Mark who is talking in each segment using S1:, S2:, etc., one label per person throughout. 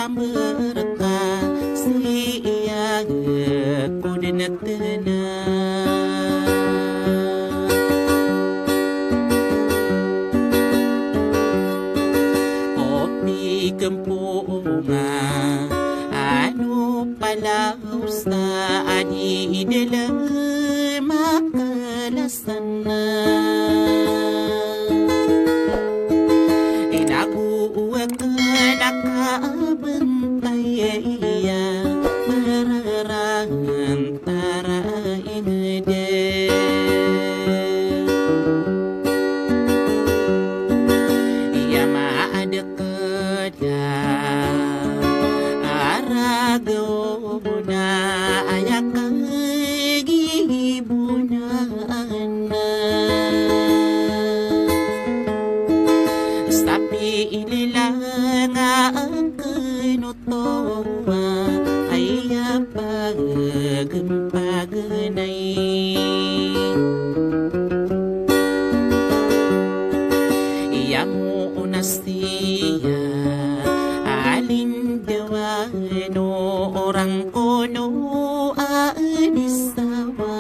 S1: mereka sia kudinatena kopi kempunga anu palau sa adi dalam makalasana nakabentaya merantara ingede ia maada keda aragona ayakang gibunana tapi inilang ang kinutowa ay pag-paganay iya mo unas siya alindawano orang kono aanisawa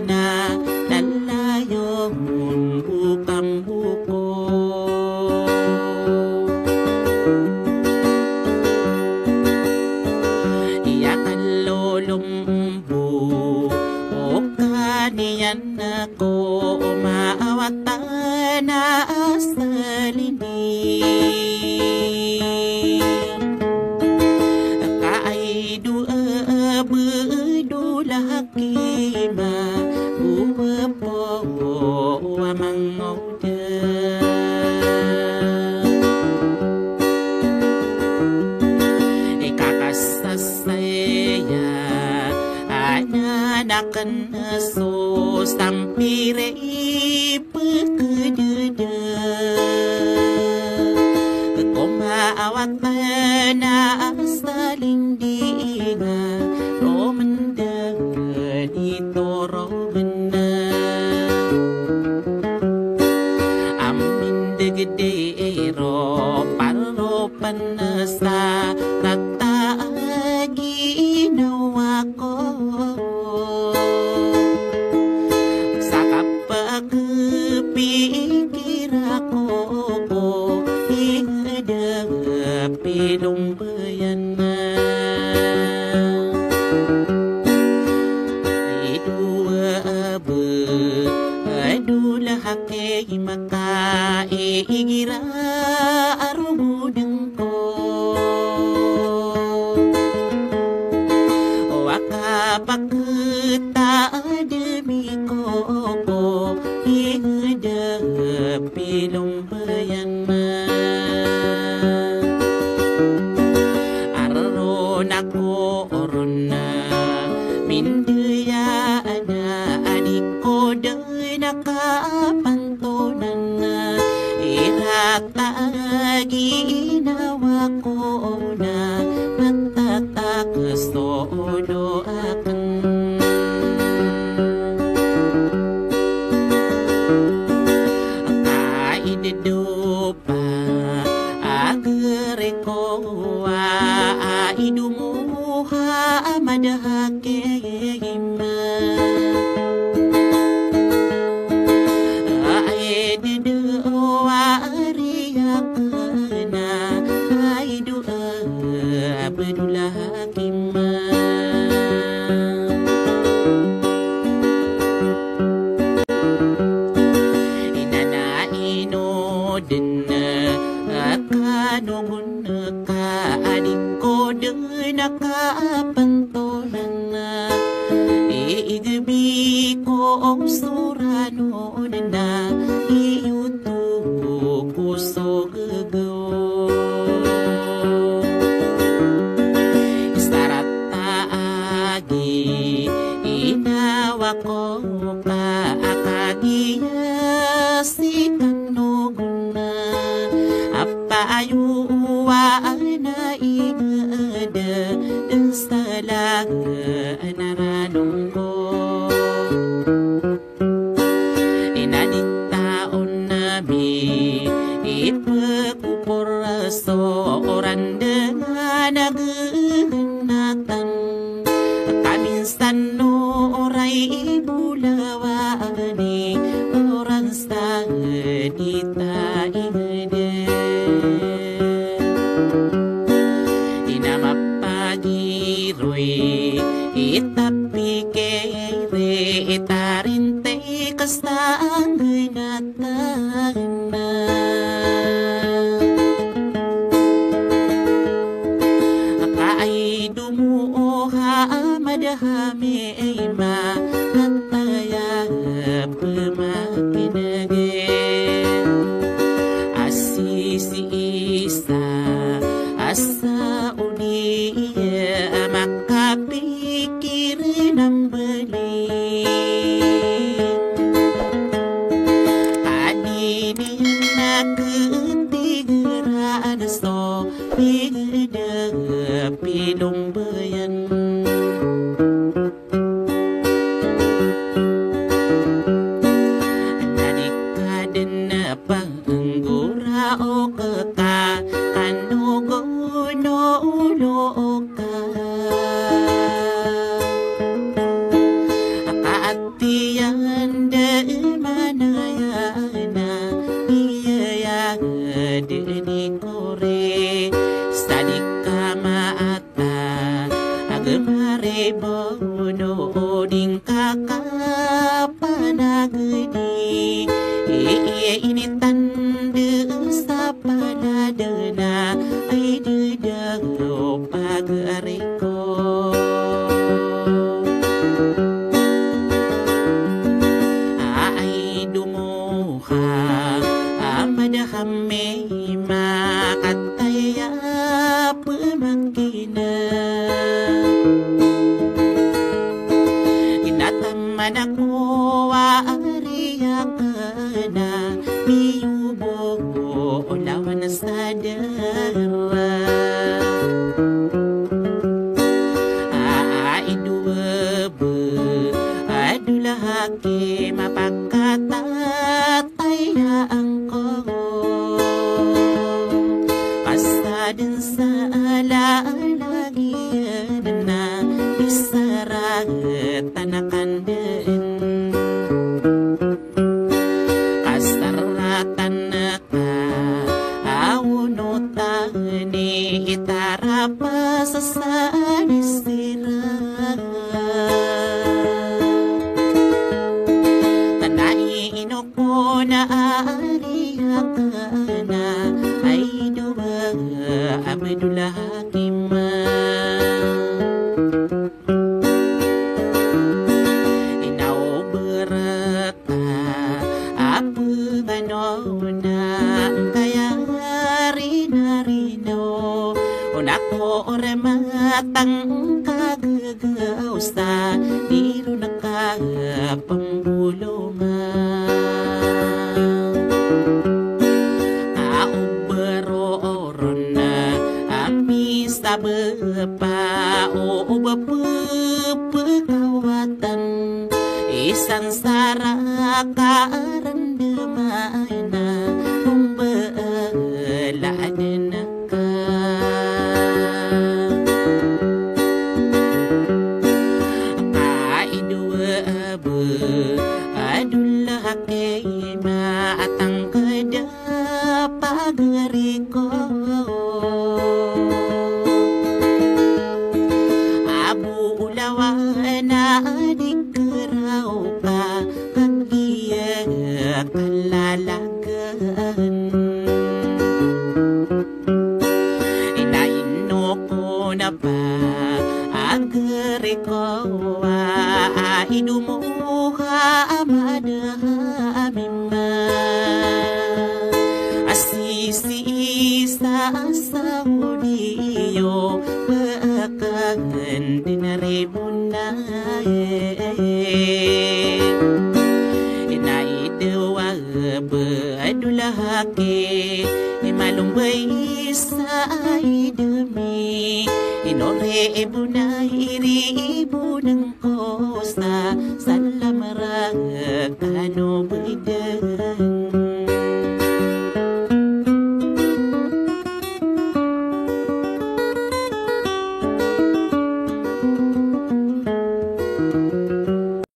S1: na lalayong bukang buko iyakan lolombo o kaniyan ako umaawatan na asalini Hakima uwa po amang oda ikakasasaya ananakan sos tampire pagkadada kumaawat na asaling diga romanda dito robena amin degedero paro panasa nagtaagi ginawa ko sa kapag-pikir ako ihadapi lumbayan na adulah hake maka igira arubudeng ko wakapakta demi ko ihadapi lumbayan aron ako orona mindaya ada adiko day nakapantunan na iratagi inawa ko na matatakas todo akan kaidedopa agere ko idumuha amadahakema aededoa ariyakana aidua abdulahakema inana inodena akanungun ka adiko de nakapantonan na iigbi ko ang surano na iyuto ko so gagaw istarataagi inawa ko ka akagiya si kanoguna apayuwa na ingada salaga naranong ko ibulawani orang sa dita ingede inamapagiroy itapi kere itarinte kastaang ginatana akaay dumuoha madahami ma nataya pemakinage asisi isa asa uliya makapikir ng balik adini nagtigeraan so bigda pinumbayan nadikadan na panggura o kaka anugo no ulo ka akaatiyan da manayana iyaya dini kore sadika maata agamare bono ding kakapanagdi ini tanda sa paladana ay dadago pagariko ay dumuha amadahame makataya pemakina inataman ako ariyakana miyubo olawan sa dara aiduwabu adulahake mapagkatataya angko kasadin sa alalagian na isaragat tanakandaan itarapa sa sanisira tanai inoko na ariyakana ay duwa abdulahakima inaw berata apagano na kaya rinarino Unako oramatang kagagaw sa diro nakapambulungan Aubero na ami sa bapa o bapapagawatan isang sarakarandaman na umbaalaan na adulahake maatang kada pagariko abu ulawana adikraw ka kagiya kalalagan inaino ko na pa agariko idumuha amadahami asisi sa saudiyo bakagan dinaribunay inaidawa badulahake imalumbay sa idami inore bunay iri